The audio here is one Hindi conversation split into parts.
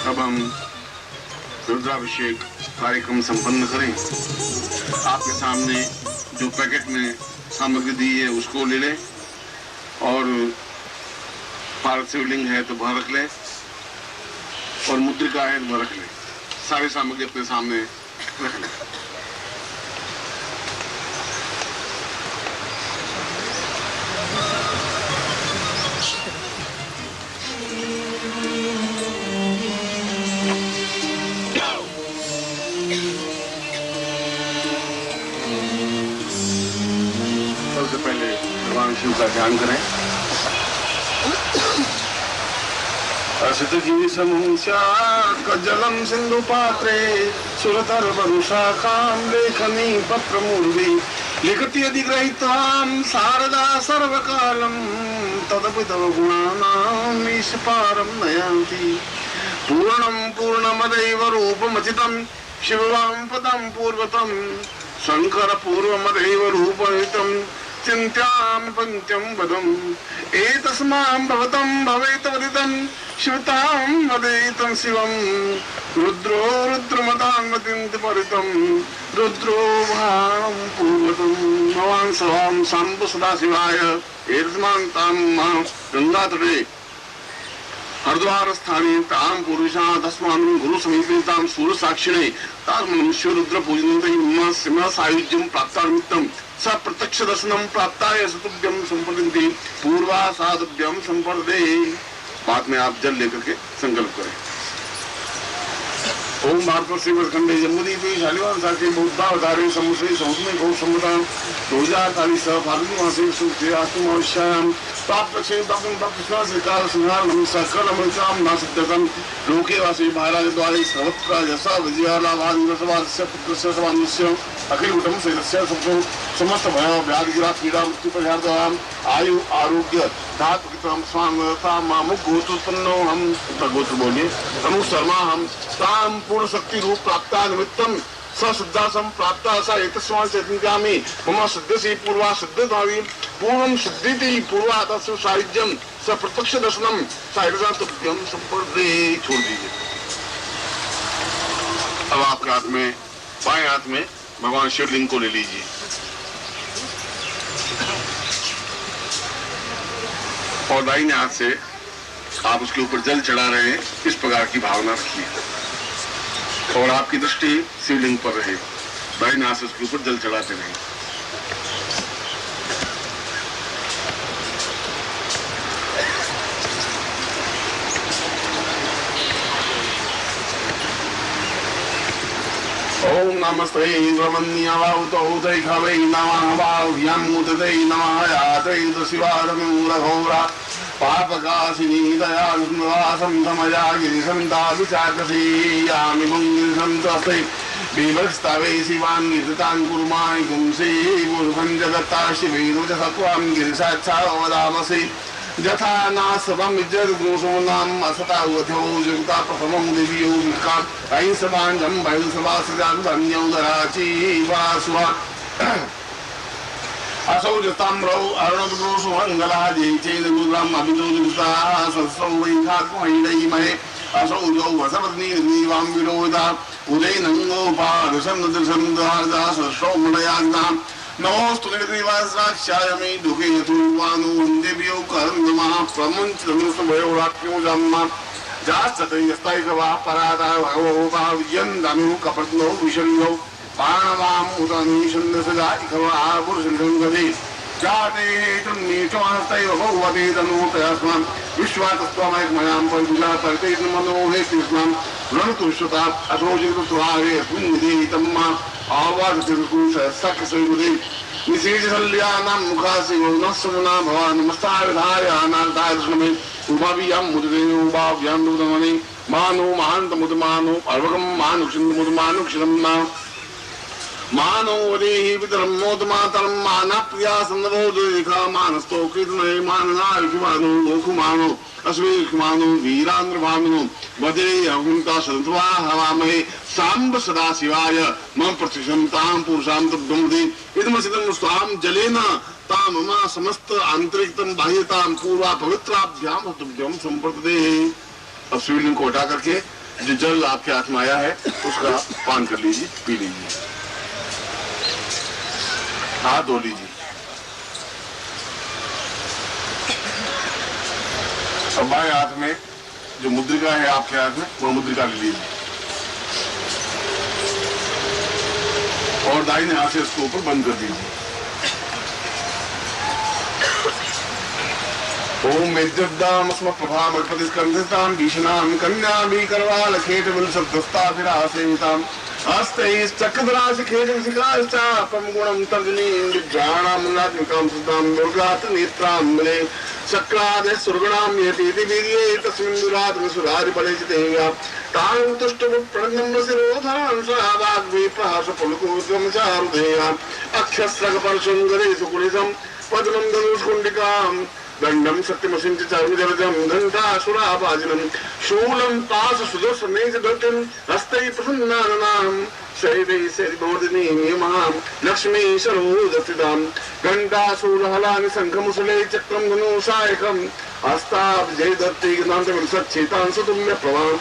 अब हम रुद्राभिषेक कार्यक्रम संपन्न करें। आपके सामने जो पैकेट में सामग्री दी है उसको ले लें और पारद शिवलिंग है तो वह रख लें और मुद्रिका है तो वह रख लें। सारी सामग्री अपने सामने रख लें। सबसे पहले भगवान शिव का ध्यान करें। असतजी जलम सिंधु पात्रे सुरतर वरुषाखां लेखनी पत्रमूर्वी लिखति अधिग्रहीतां शारदा सर्वकालं तदपि तव गुणानां ईशपारं नयन्ति पूर्णं पूर्णमदैव रूपमचितं शिववां पदं पूर्वतं शंकर पूर्वमदैव रूपयुतं चिन्त्यामि पंचम वदम् एतस्मां भवतं भवेत वदितं शिवतां वदेतं शिवं रुद्रो रुद्रमतां वदन्ति परितं रुद्रो भाणं पूर्वतं भवान् सर्वं शम्भु सदाशिवाय एतस्मान् तां गंगातटे हरिद्वार स्थाने तां पुरुषा तस्मान् गुरु समीपे तां सूर्य साक्षिणे तां शिव रुद्र पूजनते सिंह सायुज्यं प्राप्तानिमित्तं स प्रत्यक्ष दर्शनम प्राप्ताय सतुभ्यम संपदन्ति पूर्वा साधुभ्यम संपर्दे। बाद में आप जल लेकर के संकल्प करें। ओम भारत श्रीमदखंडे जम्बूदीपे शालिवान साके बुद्धावतारे समुश्री सौम्य गौ सम्मतां रोजा काली सह फाल्गुन मासे सुक्ते आस्तु अवश्याम प्राप्त क्षे तपन तपस्या से काल संहार नमः सकल अमृताम नासिद्धकं लोके वासी महाराज द्वारे सर्वत्र यशा विजया लाभान रसवास्य पुत्रस्य सवान्यस्य अखिल कुटुंब सदस्य सबको समस्त भय व्याधि गिरा पीड़ा मृत्यु परिहाराम आयु आरोग्य धातु कितम स्वांगता मामुख गोत्रोत्पन्नो हम गोत्र बोलिए अनु शर्मा हम ताम पूर्ण शक्ति रूप प्राप्ता निमित्तम ससिद्धासम प्राप्ता सा एतस्मात् चेतनकामि मम सिद्धसि पूर्वा सिद्धतावि पूर्णं सिद्धिति पूर्वा तस्य सायुज्यं स प्रत्यक्ष दर्शनम सायुज्यं तुभ्यं संपर्दे। छोड़ दीजिए। अब आपके हाथ में बाएं हाथ में भगवान शिवलिंग को ले लीजिए और दाहिने हाथ से आप उसके ऊपर जल चढ़ा रहे हैं। इस प्रकार की भावना रखिए और आपकी दृष्टि शिवलिंग पर रहे। दाहिने हाथ से उसके ऊपर जल चढ़ाते रहें। ओम नमस्ते ब्रह्मण्यवाउतो दैखवै नमः वाव्यं मुदते नमः याते शिवारमूलघोरा पापकाशिनी दयालुवासं समया गिरिसन्ताविचाकसी यामि मुङ्गिसन्तस्ते विभस्तवे शिवान् गिरितान् कुर्माणि पुंसि पुरुषं जगत्ता शिवेनु च सत्त्वं गिरिसाक्षा वदामसि यथा नासवं जगुसोनाम् असतावथो जगता प्रथमं दिव्यो विकात् ऐसमाञ्जं वैसवासजागधन्यौदराची वासुवा असौ जताम्रौ अरुणपुरुषो मङ्गलाजे चेदगुरुग्राम अभिदोजुताः सत्सौ वैखात्मैलैमहे असौ जौ वसवत्नीर्नीवां विरोधा उदयनङ्गोपादसन्दृशन्दहार्दा सत्सौ मलयाग्नाम् नमोस्तु निर्देवासाक्षाय मे दुखे यथुर्वानो वन्देभ्यो कर्मः प्रमुञ्चतमस्तभयो रात्र्यो जन्म जास्ततैस्तैकवा परादा भगवो भाव्यन्दानु कपत्नो विशल्यो बाणवाम् उदनीशन्दसदा इकवा पुरुषलिङ्गदे जाते तन्नीचमास्तैव भगवते तनोतयास्मान् विश्वातस्त्वमैकमयां परिदुजा परितेन मनोहे कृष्णं रणतुष्यता अशोचितुत्वारे पुण्यदेहितम्मा आवागतिर्कुश सख्यसुदे निषेचल्यानां मुखासिवो नस्समुना भवान् नमस्ताविधायानार्धायस्नमे उभाव्यां मुदते उभाव्यां मुदमने मानो महान्तमुदमानो अर्वकं मानुक्षिन्दमुदमानुक्षिरं मानो वदेहि पितरमोदमातरं मानप्रिया सन्दवोदयिखा मानस्तो कीर्तने माननायुषमानो लोकुमानो अस्मेयुषमानो वीरान्द्रभामिनो वदे अहुन्ता सन्त्वा हवामहे साम्ब सदाशिवाय मम प्रत्यक्षं तां पुरुषां तद्गमति इदमसिदं स्वां जलेन तां मम समस्त आंतरिकतम बाह्यतां पूर्वा पवित्राभ्यां तुभ्यं संप्रदे। अब शिवलिंग को हटा करके जो जल आपके हाथ में आया है उसका पान कर लीजिए, पी लीजिए। हाथ धो लीजिए। अब बाएं हाथ में जो मुद्रिका है आपके हाथ में, वो मुद्रिका ले लीजिए और दाहिने हाथ से उसको ऊपर बंद कर दीजिए। ओम मेद्यब्दाम अस्म प्रभाम अल्पतिस्कंधिताम भीषणाम कन्या भी करवाल खेट विलसद्दस्ता फिरासेताम हस्तैः चक्रधरासि खेटविशिखाश्चापं गुणं तर्जनीं विभ्राणां नात्मिकां सुतां दुर्गात् नेत्राम्बले चक्रादे सुरगणां यतीति वीर्ये तस्मिन् दुरात्म सुरारिबले चितेया तां तुष्टप्रणम्य शिरोधां स्वावाग्विप्रहास पुलकोद्गम चारुधेया अक्षस्रगपर्शुङ्गरे सुकुलिसं पद्मं धनुष्कुण्डिकां दंडम सत्यमसिंच चारुजलजम घंटासुराभाजनम शूलं पास सुदर्शने च दर्शन् हस्तैः प्रसन्नाननां शैवैः शैलमोदिनी नियमां लक्ष्मी सरोदस्थितां घंटासूरहलानि शङ्खमुसले चक्रं धनुषायकं हस्ताब्जै दत्ते गदान्तविलसच्चेतां सुतुल्यप्रभां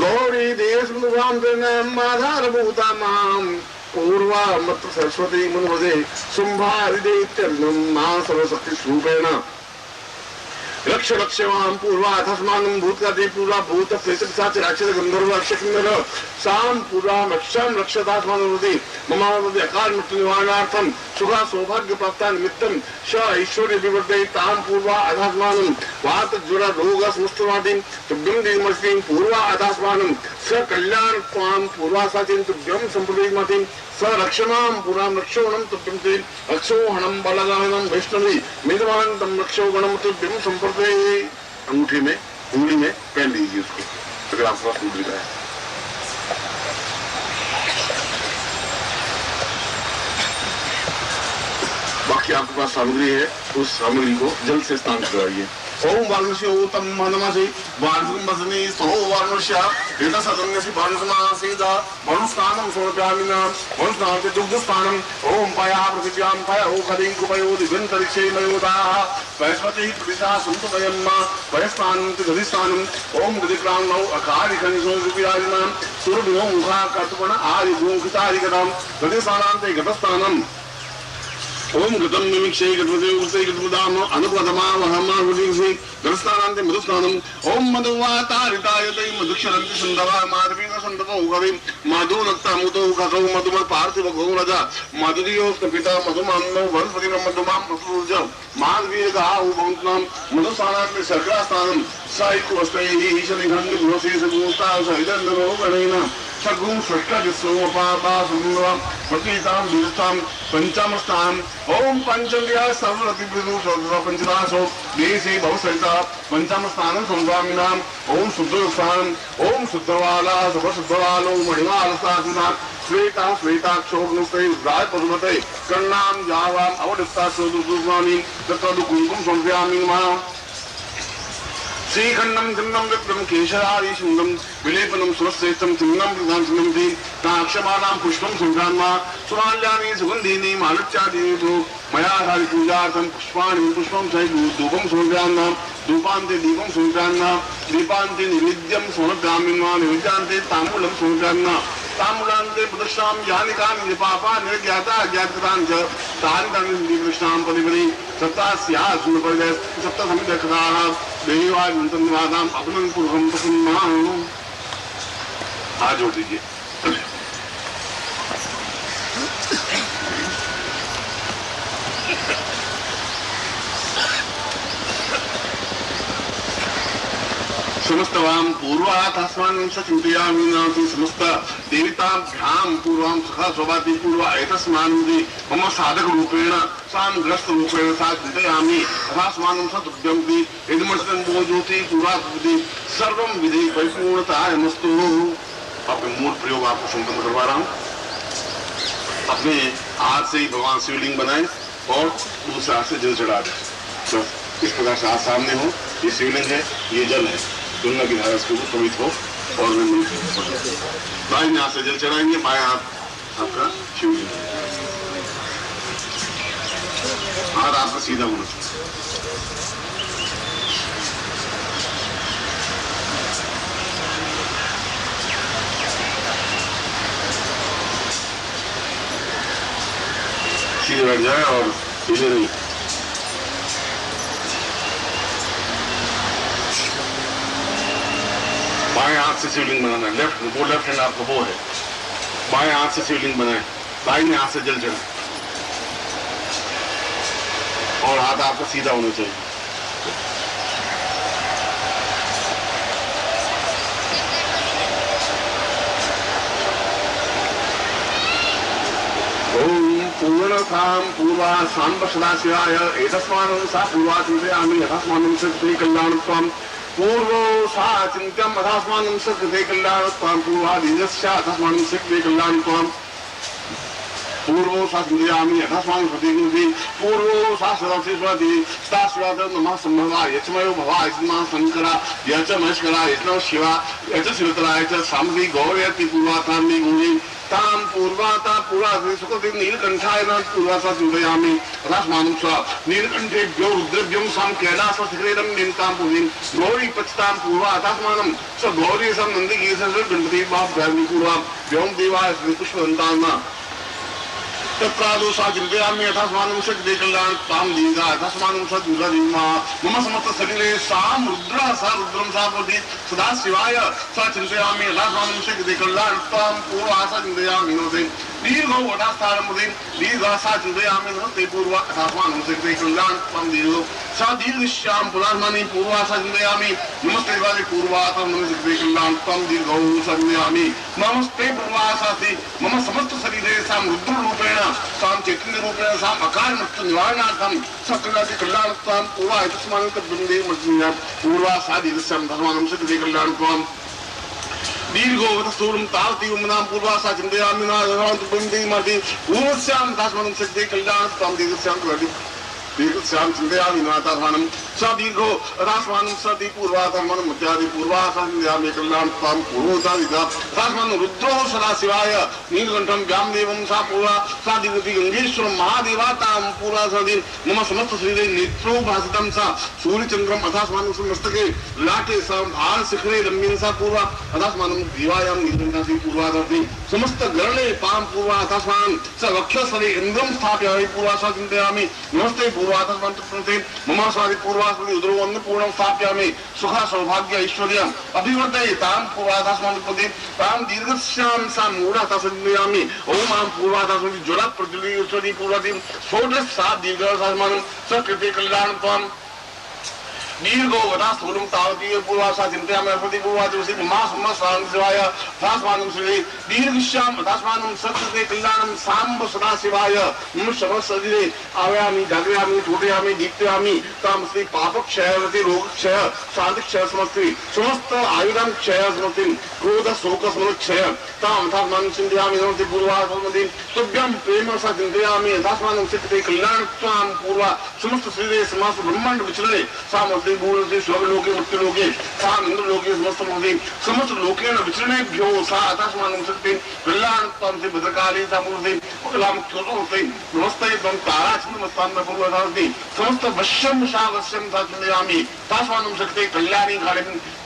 गौरी देवसुन्दुभां प्रणमाधारभूता मां पूर्वा मत्र सरस्वती मुनवदे शुम्भारिदैत्यर्नं मा सर्वशक्तिस्वरूपेण रक्ष रक्षवां पूर्वाधस्मानं भूतगते पूर्वा भूत प्रेतपिशाच राक्षस गंधर्व अक्षकिन्नर सां पूर्वा रक्षां रक्षतास्मानोति ममावदि अकाल मृत्यु निवारणार्थं सुखा सौभाग्य प्राप्ता निमित्तं श ऐश्वर्य विवर्धय तां पूर्वा अधस्मानं वात ज्वर रोग समस्तवादिं तुभ्यं देवमस्तिं पूर्वा अधस्मानं स कल्याण त्वां पूर्वा साचिं तुभ्यं संप्रदेशमतिं स रक्षमां पुरां रक्षोणं तुभ्यं ते रक्षोहणं बलगानं वैष्णवी मेदवान्तं रक्षोगणं तुभ्यं संप्रदे। अंगूठी में उंगली में पहन लीजिए उसको, अगर आपके पास उंगली है। बाकी आपके पास सामग्री है, उस सामग्री को जल से स्नान करवाइए। ओम वार्णस्योतम मनमसि वार्णुमसनि सो वार्णस्या एता सदन्यसि वार्णसमासीदा वरुस्नानं समर्पयामिना वरुस्नानं दुग्धस्नानं ओम पया पृथिव्यां पयो खदिं कुपयो दिगंतरिक्षे मयोदाः वैस्वतिः प्रतिशा सुन्तमयम्मा वयस्नानं दधिस्नानं ओम दधिक्रामौ अकारिकनिसो विराजिनां सुरभिनो मुखा कर्तुपण आदिगोंखितारिकदां दधिस्नानान्ते गतस्नानं ओम गतम मिमिक्षे गतवते उते गतमदाम अनुपदमा वहमा हुदिंसि गतस्नानान्ते मधुस्नानम ओम मधुवातारितायते मधुक्षरन्ति संदवा माधवीन संदवो गविं मधुनक्ता मुतो कसौ मधुमत पार्थिव गौरजा मधुदियो पिता मधुमान्नो वनस्पति मधुमाम मधुर्ज माधवीय गाउ बहुतनाम मधुस्नानान्ते शर्करास्नानम साइकोस्तैहि ईशनिघंग गुणसे सगुस्ता सहिदन्दरो गणेन सगुं सृष्टजिस्सोपापा सुन्दरं पतितां विरतां पंचमस्तां ओम पंचम्या सर्वरतिवृदु सौद्र पंचदासो देशे भवसरिता पंचमस्तानं संस्वामिनां ओम शुद्धस्थानं ओम शुद्धवाला शुभशुद्धवालो मणिवालसाधुना श्वेता श्वेताक्षोभनुस्ते रुद्राय पद्मते कर्णां जावां अवदत्ताक्षोदुस्वामी तत्र कुंकुम समर्पयामि नमः। श्रीखंडम खंडम विप्रम केशरादि शुंगम विलेपनम सुरश्रेष्ठम चिन्नम प्रधान चिन्नमति ताक्षमानां पुष्पम संक्रांमा सुमाल्यानि सुगंधीनि मालच्यादि तो मया धारि पूजार्थं पुष्पाणि पुष्पं सहित धूपं समर्पयामि धूपान्ते दीपं समर्पयामि दीपान्ते निवेद्यं समर्पयामि निवेद्यान्ते ताम्बूलं समर्पयामि ताम्बूलान्ते प्रदक्षां यानि कानि निपापा निर्ज्ञाता अज्ञातकृतानि च तानि तानि दीपकृष्णां पदिपदि सप्तास्याः सुरपरिदय सप्तसमिदक्षताः देवाय मंत्रवादाम अपनं पूर्वं प्रसन्नां। हाथ जोड़ दीजिए। समस्तवां पूर्वातास्मान् सचिन्तयामि नाति समस्त देवताभ्यां पूर्वां सुखा स्वभाति पूर्वा एतस्मान्ति मम साधक रूपेण सामग्रस्त रूपेण सा चिन्तयामि तथास्मानं सतुभ्यंति यदमर्षं बोधोति पूर्वाभूति सर्वं विधि परिपूर्णतायमस्तु। अपने मूल प्रयोग आपको संपन्न करवा रहा हूँ। अपने हाथ से ही भगवान शिवलिंग बनाए और दूसरे हाथ से जल चढ़ा दें। तो इस प्रकार से हाथ सामने हो, ये शिवलिंग है, ये जल है, गंगा की धारा से पवित्र हो और दाहिने हाथ से जल चढ़ाएंगे, बाएं हाथ आपका शिवलिंग, हाथ आपका सीधा होना चाहिए। नीचे बैठ जाए और हिले नहीं। बाएं हाथ से शिवलिंग बनाना है, वो लेफ्ट हैंड आपका वो है, बाएं हाथ से शिवलिंग बनाए, दाहिने हाथ से जल चढ़े और हाथ आपका सीधा होना चाहिए। पूर्णतां पूर्वा सांब सदाशिवाय एतस्मानं सा पूर्वा चिन्तयामि यथास्मानं सकृते कल्याणत्वं पूर्वो सा चिन्त्यम् अथास्मानं सकृते कल्याणत्वं पूर्वादीजस्य अथास्मानं सकृते कल्याणत्वं पूर्वो सा चिन्तयामि यथास्मानं सकृते पूर्वो सा सदाशिवादि सदाशिवाद नमः संभवा यचमयो भवा यचमः शंकरा यच महेश्वरा यच शिवा यच शिवतरा यच सामग्री गौरयति पूर्वाताम्नि गुणी ताम पूर्वाता पूर्वा सुखति नीलकंठाय न पूर्वासा चिन्तयामि रास्मानं स्व नीलकंठेभ्यो रुद्रेभ्यो साम कैलास शिखरेदं निन्तां पुरीं गौरी पचतां पूर्वा तास्मानं स गौरी सं नंदिकेश गणपति बाप भैरवी पूर्वा व्योम देवाय पुष्पवन्तां तत्रादो सा चिन्तयामि यथास्मानं सकृते कल्याणत्वं दीर्घा यथास्मानं स दुर्गदिमा मम समस्त शरीरे साम रुद्रा सा रुद्रं सा भवति सदा शिवाय सा चिन्तयामि यथास्मानं सकृते कल्याणत्वं पूर्वा सा चिन्तयामि नमस्ते दीर्घो वटास्थानमुदे दीर्घा सा चिन्तयामि नमस्ते पूर्वा यथास्मानं सकृते कल्याणत्वं दीर्घो सा दीर्घश्यां पुरास्मानि पूर्वा सा चिन्तयामि नमस्ते वाले पूर्वा तं सकृते कल्याणत्वं दीर्घो सा चिन्तयामि नमस्ते पूर्वा साति मम समस्त शरीरे साम रुद्ररूपेण साम चैतन्य रूपेण साम अकाल मृत्यु निवारणार्थम सकलादि कल्याणत्वं पूर्वा एतस्मानं तद्वन्दे मज्जिना पूर्वा सादिदस्यं धर्मानं सकृते कल्याणत्वं दीर्घो वतस्थूलं तावति उमनां पूर्वा सा चिन्तयामि नादरान्तु बन्दे मति पूर्वस्यां तस्मानं सकृते कल्याणत्वं दीर्घस्यां करोति दीर्घस्यां चिन्तयामि नाथाधानं स दीर्घो अथास्मानं सति पूर्वाधर्मनं मध्यादि पूर्वा सा चिन्तयामि कल्याणत्वं पूर्वोदादिदा अथास्मानं रुद्रो सदा शिवाय नीलकण्ठं व्यामदेवं सा पूर्वा सा दीर्घति गङ्गेश्वरं महादेवातां पूर्वा सति मम समस्त शरीरे नेत्रो भासितं सा सूर्यचन्द्रम् अथास्मानं मस्तके लाटे सा भाल शिखरे रम्यं सा पूर्वा अथास्मानं दिवायां नीलकण्ठा पूर्वा दर्ति समस्त गरणे पां पूर्वा अथास्मानं स वक्षस्थले इन्द्रं स्थापयामि पूर्वा सा चिन्तयामि नमस्ते पूर्वाधर्मन्ते मम स्वादि पूर्वास्मि उदरो अन्नपूर्णं स्थापयामि सुख सौभाग्य ऐश्वर्यम् अभिवर्धयतां पूर्वाधास्मान् पदे तां दीर्घस्यां सा मूढाता चिन्तयामि ओम आं पूर्वाधास्मि ज्वला प्रज्वलितोषधि पूर्वादिं षोडश सा दीर्घास्मानं सकृते कल्याणत्वं दीर्घो वदास्थूलं तावती पूर्वा सा चिन्तयामि प्रति पूर्वादिवसे मम स्वांशिवाय तास्मानं श्री दीर्घश्यां तास्मानं सकृते कल्याणं साम्ब सदा शिवाय मम शरीरे आव्यामि जागृयामि टोटयामि दीप्तयामि तां श्री पापक्षयवति रोगक्षय शान्तिक्षय समस्ति समस्त आयुधं क्षय समस्ति क्रोध शोक समक्षय तां तास्मानं चिन्तयामि नमस्ते पूर्वादिवसे तुभ्यं प्रेम सा चिन्तयामि तास्मानं सकृते कल्याणत्वं पूर्वा समस्त शरीरे समस्त ब्रह्मांड विचलने सा पूर्वते स्वर्गलोके मृत्युलोके सा इंद्रलोके समस्त लोकेन विचरणेभ्यो सा अथास्मानं सकृते कल्याणत्वं से भद्रकाली सा पूर्वते उक्लामुक्तोते नमस्ते त्वं ताराचन्द्रमस्तान्न पूर्वदास्ति समस्त वश्यं सा चिन्तयामि तास्मानं सकृते कल्याणी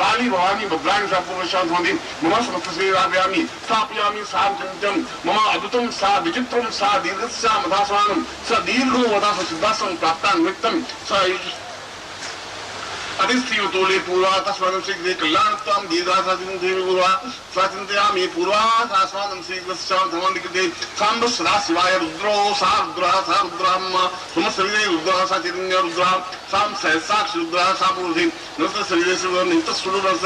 काली भवानी भद्राणि सा पूर्वशां भवति मम समस्त शरीराव्यामि स्थापयामि सा चिन्त्यं मम अद्भुतं सा विचित्रं सा दीर्घस्यां अथास्मानं स दीर्घो वदा सिद्धासं प्राप्तान् नित्यं स अधिस्थितोले पूर्वा तस्मानं सकृते कल्याणत्वं दीर्घा देवी पूर्वा सा चिन्तयामि पूर्वा तास्मानं श्रीकृष्णां धर्मान्विते साम्ब सदा शिवाय रुद्रो सा रुद्रां मम शरीरे रुद्रः सा चैतन्य रुद्रः सां सहस्राक्ष रुद्रः सा पूर्वते नमस्ते शरीरे नित्यस्वरूपं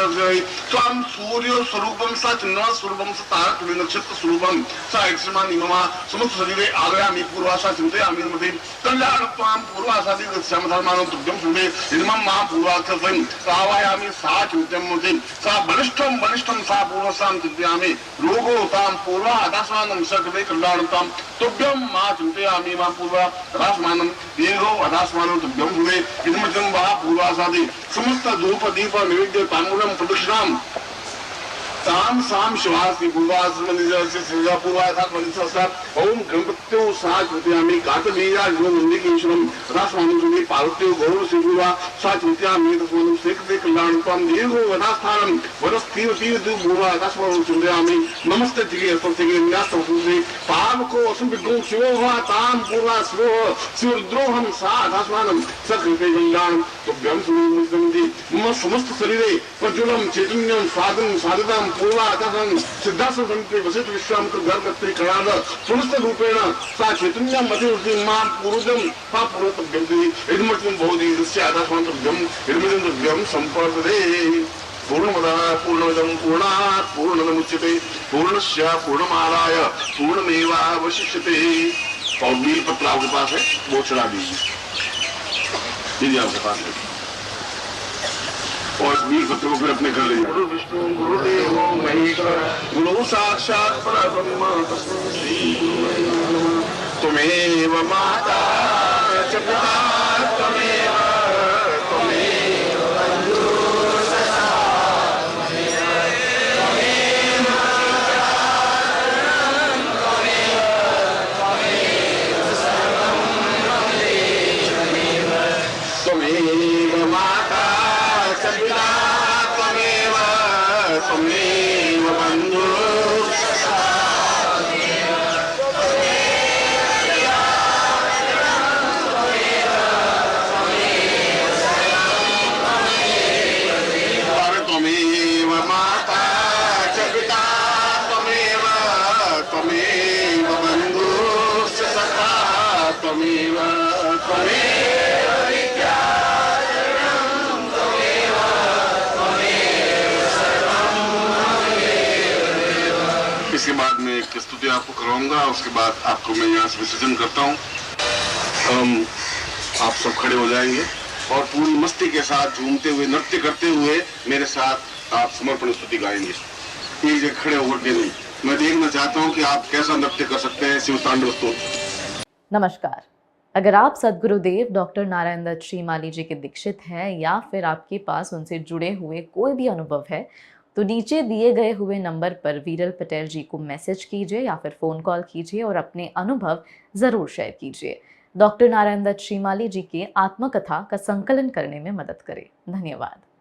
त्वां सूर्यस्वरूपं सा चन्द्रस्वरूपं सा तारकटुली नक्षत्रस्वरूपं सा यक्षमानि मम समस्त शरीरे आगयामि पूर्वा सा चिन्तयामि नमस्ते कल्याणत्वं पूर्वा सा दीर्घस्यां धर्मानं तुभ्यं शृणे इदमं मां पूर्वा आवायामि सा चिन्तयामि सा बलिष्ठं सा पूर्वसां चिन्तयामि रोगो तां पूर्वा अथास्मानं सकृते कल्याणत्वं तुभ्यं मा चिन्तयामि मा पूर्वा अथास्मानं दीर्घो अथास्मानं तुभ्यं शृणे इदमजं वा पूर्वा सादि समस्त धूप दीप नैवेद्य ताम्बूलं प्रदक्षिणां ताम साम शिवासी पूर्वास मंदिर से पूर्वासात मंदिर से ओम गणपत्यो साचुत्यामि कातबीजा जो मंदिर के ईश्वरम रासमानुजुनि पार्वत्यो गौरव सिंहुवा साचुत्यामि तस्मनु सेकते कल्याणपम दीर्घो वनास्थानम वनस्तीव तीव दु भूवा तस्मनु चुंदयामि नमस्ते जिगे स्तोत्रिगे न्यास सुन्दे पावको असुबिगो शिवोवा ताम पूर्वा शिवद्रोहम सा तस्मानं सकृते गंगान तुभ्यं सुमुद्रंदि मम समस्त शरीरे प्रज्वलम चैतन्यम स्वादं साधनां पूर्वा तस्मन् सिद्धासं समिते वसिष्ठ विश्वामित्र गर्गत्रि कणाद पुनस्त रूपेण सा चैतन्यम मतिर्ति मां पूर्वजं पापुरतभ्यंति इदमर्त्यं बहुधी दस्य आदास्मन्तभ्यं इदमिदं संपर्दते पूर्णमदः पूर्णमिदं पूर्णात् पूर्णमुच्यते पूर्णस्य पूर्णमादाय पूर्णमेवावशिष्यते। और बेल पत्र आपके पास है वो चढ़ा दीजिए आपके पास है और बेल पत्र को फिर अपने घर ले जाए। गुरु विष्णु गुरुदेवो महेश्वर गुरु साक्षात् परब्रह्म तस्मै श्री गुरुवे नमः। त्वमेव माता च पिता त्वमेव इसके बाद मैं एक स्तुति आपको कराऊंगा, उसके बाद आपको मैं यहाँ से विसर्जन करता हूँ। आप सब खड़े हो जाएंगे और पूरी मस्ती के साथ झूमते हुए नृत्य करते हुए मेरे साथ आप समर्पण स्तुति गाएंगे। एक जगह खड़े होकर के नहीं, मैं देखना चाहता हूँ कि आप कैसा नृत्य कर सकते हैं शिव तांडव स्तोत्र। नमस्कार। अगर आप सद्गुरुदेव डॉक्टर नारायण दत्त श्रीमाली जी के दीक्षित हैं या फिर आपके पास उनसे जुड़े हुए कोई भी अनुभव है तो नीचे दिए गए हुए नंबर पर वीरल पटेल जी को मैसेज कीजिए या फिर फ़ोन कॉल कीजिए और अपने अनुभव ज़रूर शेयर कीजिए। डॉक्टर नारायण दत्त श्रीमाली जी के आत्मकथा का संकलन करने में मदद करें। धन्यवाद।